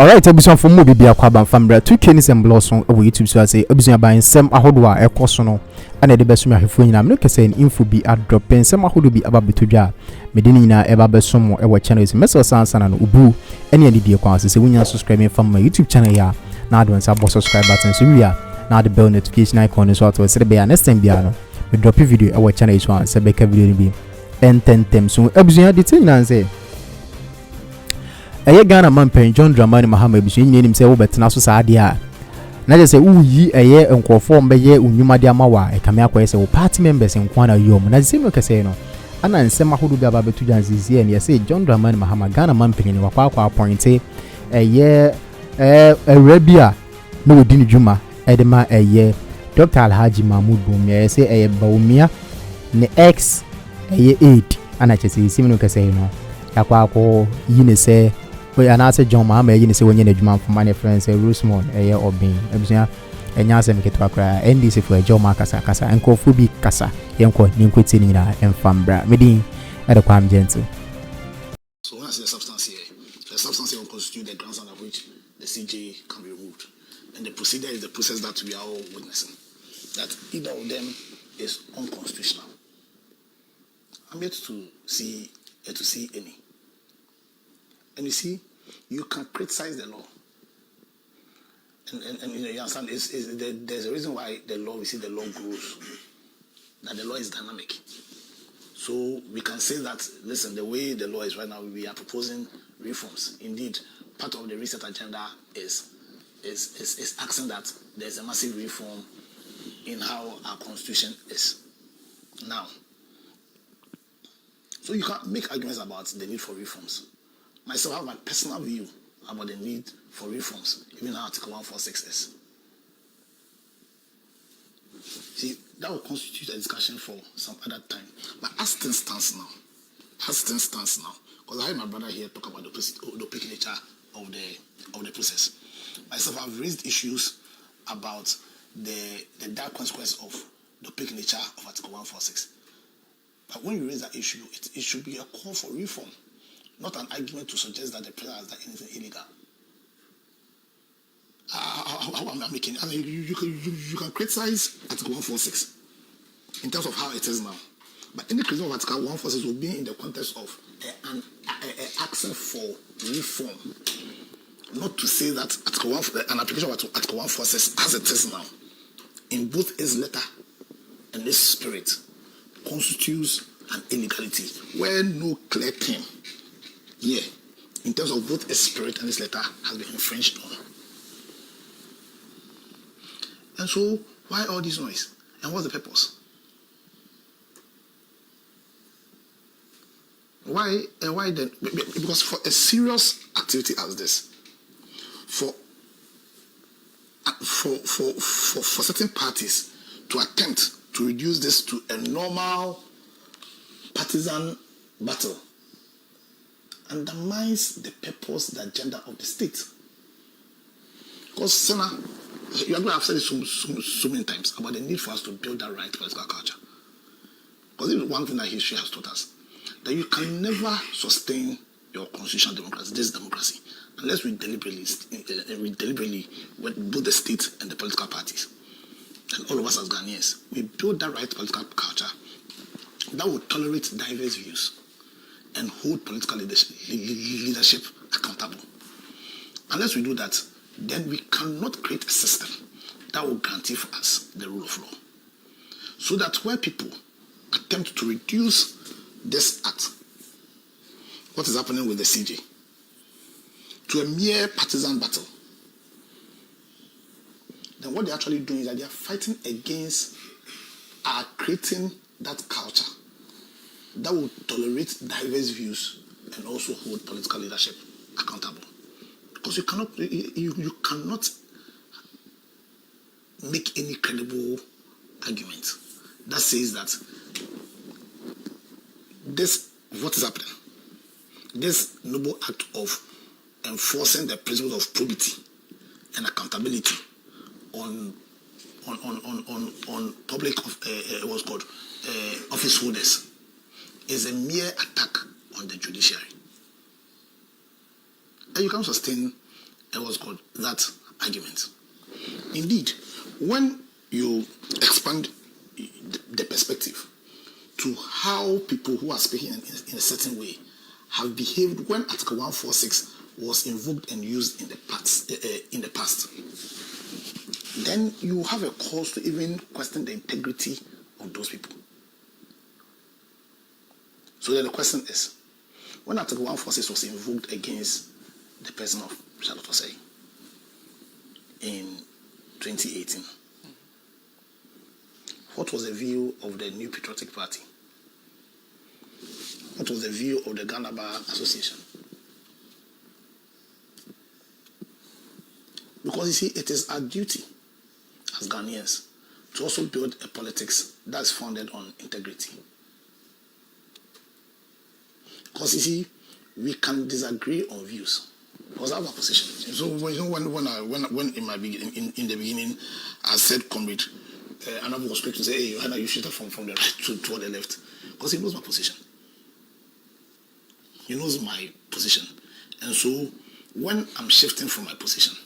Alright, ebusuan for mo bibia kwa ban famra 2k ni sem blossom over YouTube so say ebusuan ban sem ahodo a ekoso no ana de beso me ahefo nyina me kese info bi adrop sem ahodo bi aba betodwa medini nyina eba beso mo e wo channel is meso sansana no ubu ene ade die kwa se wunya subscribe from my YouTube channel ya na adon sa bo subscribe button so wia na the bell notification icon so to se be ya next time bia no me drop video e wo channel is one se be ka video ni bi tentem so ebusuan de tin na say eye Ghana man pen John Mahama ebisu nyine nim se wo betena so saade a na je se uyi eye nkofo mbeye unyumade amawa e kame akoye se wo party members nkwana yom na zime kese no ana nsem ahodo bi aba betu janzizi e ne se John Mahama Ghana man pen ni wakwa appointe eye Arabia no wodi ni dwuma e de ma eye Dr. Alhaji Mahmoud Bawumia se eye Bawumia ne ex eye 8 ana chese simino kese no yakwa ako yine se we anase John Mahama yine se wonye na dwuma for my friends Rosemond eye obin ebusia enya se mketo akra NDC for John kasa enkofu bi kasa yenko ni nkweti ni na emfambra medin ede kwa gentle. So what's the substance here? The substance here will constitute the grounds under which the CJ can be removed, and the procedure is the process that we are all witnessing, that either of them is unconstitutional. I'm yet to see any. And you see, you can criticize the law. And you know, you understand, there's a reason why the law, we see the law grows, that the law is dynamic. So we can say that, listen, the way the law is right now, we are proposing reforms. Indeed, part of the reset agenda is asking that there's a massive reform in how our constitution is now. So you can make arguments about the need for reforms. Myself, I have my personal view about the need for reforms, even how Article 146 is. See, that will constitute a discussion for some other time. But as things stands now, because I heard my brother here talk about the opaque nature of the process. Myself, I've raised issues about the dire consequence of the opaque nature of Article 146. But when you raise that issue, it should be a call for reform, not an argument to suggest that the president has done anything illegal. How am I making? I mean, you can criticize Article 146 in terms of how it is now, but any criticism of Article 146 will be in the context of an accent for reform, not to say that an application of Article 146 as it is now, in both its letter and its spirit, constitutes an illegality where no clear claim here in terms of both its spirit and its letter has been infringed on. And so why all this noise? And what's the purpose? Why then? Because for a serious activity as this, for certain parties to attempt to reduce this to a normal partisan battle undermines the purpose, the agenda of the state. Because, Senna, you are going to have said it so many times about the need for us to build that right political culture. Because this is one thing that history has taught us, that you can never sustain your constitutional democracy, this democracy, unless we deliberately with both the state and the political parties, and all of us as Ghanaians, we build that right political culture that will tolerate diverse views and hold political leadership accountable. Unless we do that, then we cannot create a system that will guarantee for us the rule of law. So that where people attempt to reduce this act, what is happening with the CJ, to a mere partisan battle, then what they're actually doing is that they're fighting against creating that culture that will tolerate diverse views and also hold political leadership accountable. Because you cannot make any credible argument that says that what is happening, this noble act of enforcing the principles of probity and accountability on public what's called office holders is a mere attack on the judiciary. And you can't sustain what's called that argument. Indeed, when you expand the perspective to how people who are speaking in a certain way have behaved when Article 146 was invoked and used in the past, then you have a cause to even question the integrity of those people. So then the question is, when Article 146 was invoked against the person of Charlotte Osei in 2018, what was the view of the New Patriotic Party? What was the view of the Ghana Bar Association? Because you see, it is our duty as Ghanaians to also build a politics that's founded on integrity. Because you see, we can disagree on views. Because I have a position. So when in the beginning, I said, comrade, Anna was quick to say, hey, Johanna, you shoot from the right toward the left. Because he knows my position. He knows my position. And so when I'm shifting from my position,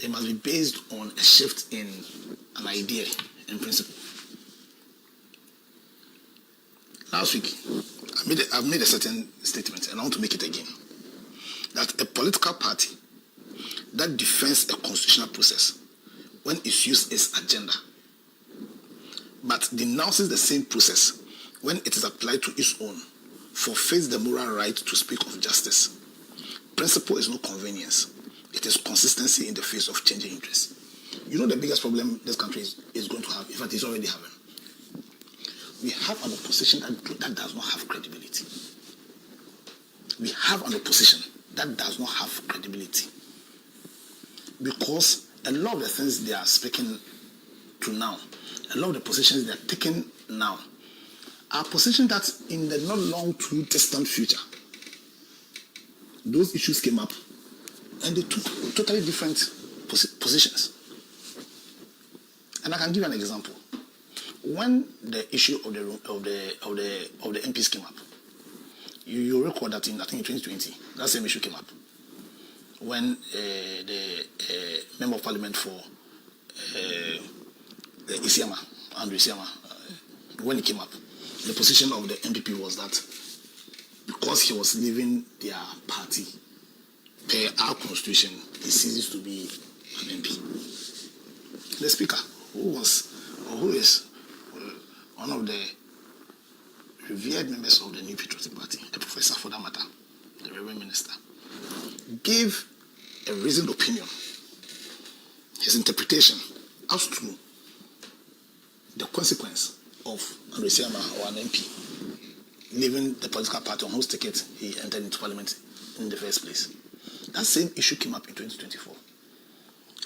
it must be based on a shift in an idea and principle. Last week, I've made a certain statement, and I want to make it again. That a political party that defends a constitutional process when it uses its agenda, but denounces the same process when it is applied to its own, forfeits the moral right to speak of justice. Principle is no convenience. It is consistency in the face of changing interests. You know the biggest problem this country is going to have, in fact, it's already having. We have an opposition that does not have credibility. We have an opposition that does not have credibility. Because a lot of the things they are speaking to now, a lot of the positions they are taking now, are positions that in the not long to distant future, those issues came up and they took totally different positions. And I can give you an example. When the issue of the MPs came up, you recall that in 2020, that same issue came up. When the member of parliament for Isiama, Andrew Isiama, when he came up, the position of the MPP was that because he was leaving their party, per our constitution, he ceases to be an MP. The speaker, who is one of the revered members of the New Patriotic Party, a professor for that matter, the Reverend Minister, gave a reasoned opinion, his interpretation as to the consequence of Andrew Isiama or an MP leaving the political party on whose ticket he entered into parliament in the first place. That same issue came up in 2024.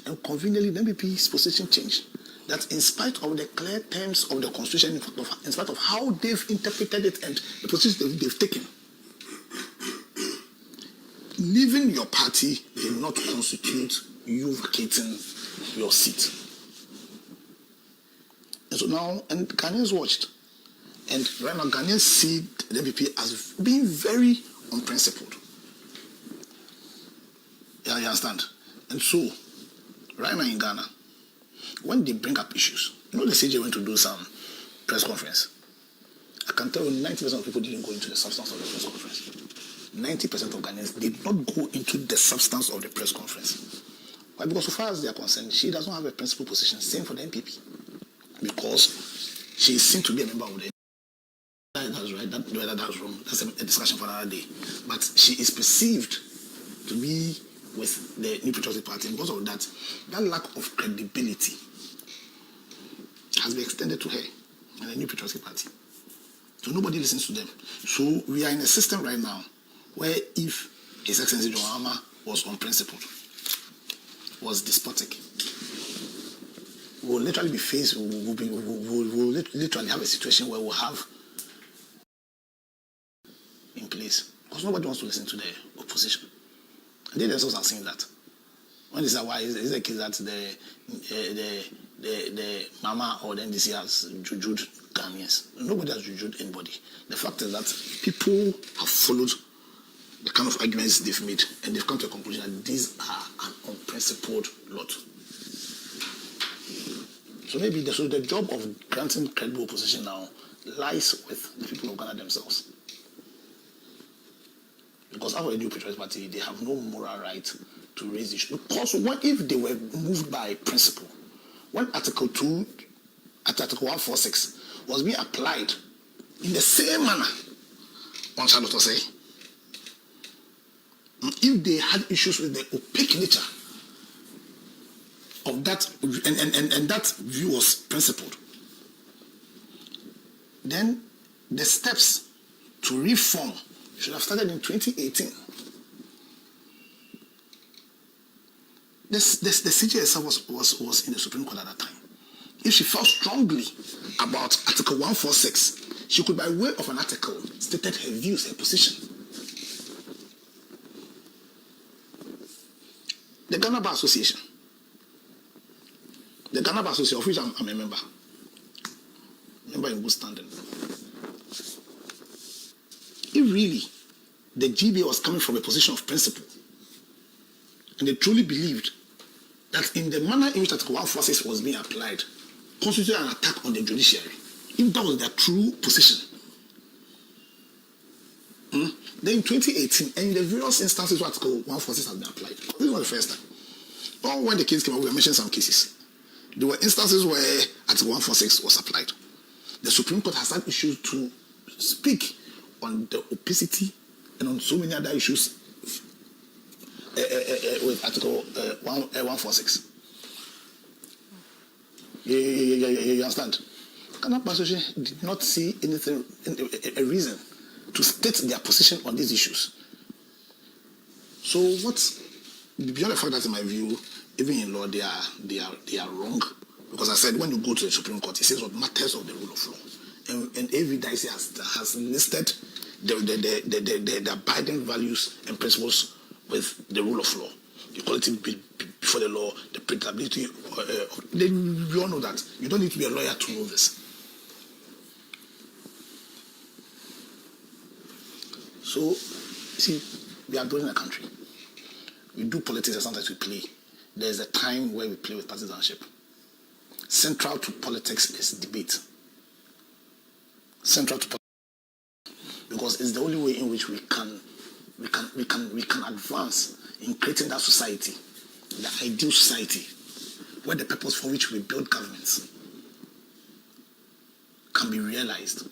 And conveniently, the MPP's position changed. That in spite of the clear terms of the constitution, in spite of how they've interpreted it and the position they've taken, leaving your party did not constitute you vacating your seat. And so now, and Ghanaians watched. And right now, Ghanaians see the MPP as being very unprincipled. Yeah, you understand? And so, right now in Ghana, when they bring up issues, you know the CJ went to do some press conference. I can tell you 90% of people didn't go into the substance of the press conference. 90% of Ghanaians did not go into the substance of the press conference. Why? Because so far as they are concerned, she does not have a principal position. Same for the MPP. Because she is seen to be a member of the that's right, that's wrong. That's a discussion for another day. But she is perceived to be with the New Patriotic Party. And because of that, that lack of credibility has been extended to her and the New Patriotic Party. So nobody listens to them. So we are in a system right now where if His Excellency John Mahama was unprincipled, was despotic, we'll literally be faced, we'll literally have a situation where we'll have in place. Because nobody wants to listen to the opposition. And they themselves are saying that. When they say, why is the case that the Mama or the NDC has jujud Ghanaians? Nobody has jujud anybody. The fact is that people have followed the kind of arguments they've made, and they've come to a conclusion that these are an unprincipled lot. So maybe the job of granting credible opposition now lies with the people of Ghana themselves. Because our new Patriotic Party, they have no moral right to raise issues. Because what if they were moved by principle? When Article 146 was being applied in the same manner on Charlotte say, if they had issues with the opaque nature of that, and that view was principled, then the steps to reform should have started in 2018. The CJ itself was in the Supreme Court at that time. If she felt strongly about Article 146, she could, by way of an article, stated her views, her position. The Ghana Bar Association, of which I'm a member in good standing. If really the GBA was coming from a position of principle, and they truly believed that in the manner in which Article 146 was being applied constituted an attack on the judiciary, if that was their true position, then in 2018, and in the various instances where Article 146 has been applied, this is not the first time. Or when the case came up, we mentioned some cases. There were instances where Article 146 was applied. The Supreme Court has had issues to speak on the opacity and on so many other issues with Article 146. You understand? Ghana Bar Association did not see anything, a reason to state their position on these issues. So what's beyond the fact that, in my view, even in law they are wrong, because I said when you go to the Supreme Court, it says what matters of the rule of law, and every DIC has listed the abiding values and principles with the rule of law, equality before the law, the predictability. We all know that. You don't need to be a lawyer to know this. So, see, we are building a country. We do politics and sometimes we play. There's a time where we play with partisanship. Central to politics is debate. Central to politics, because it's the only way in which we can advance in creating that society, the ideal society, where the purpose for which we build governments can be realized.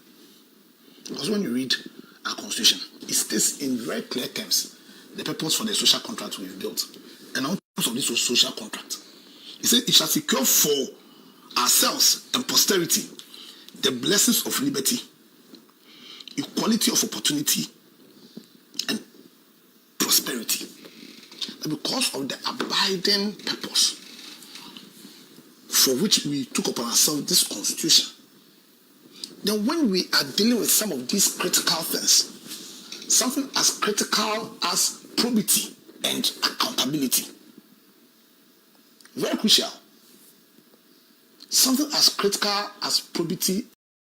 Because when you read our constitution, it states in very clear terms the purpose for the social contract we've built. And out of this social contract, it says it shall secure for ourselves and posterity the blessings of liberty, equality of opportunity, and prosperity. And because of the abiding purpose for which we took upon ourselves this constitution, then when we are dealing with some of these critical things, something as critical as probity and accountability, very crucial, something as critical as probity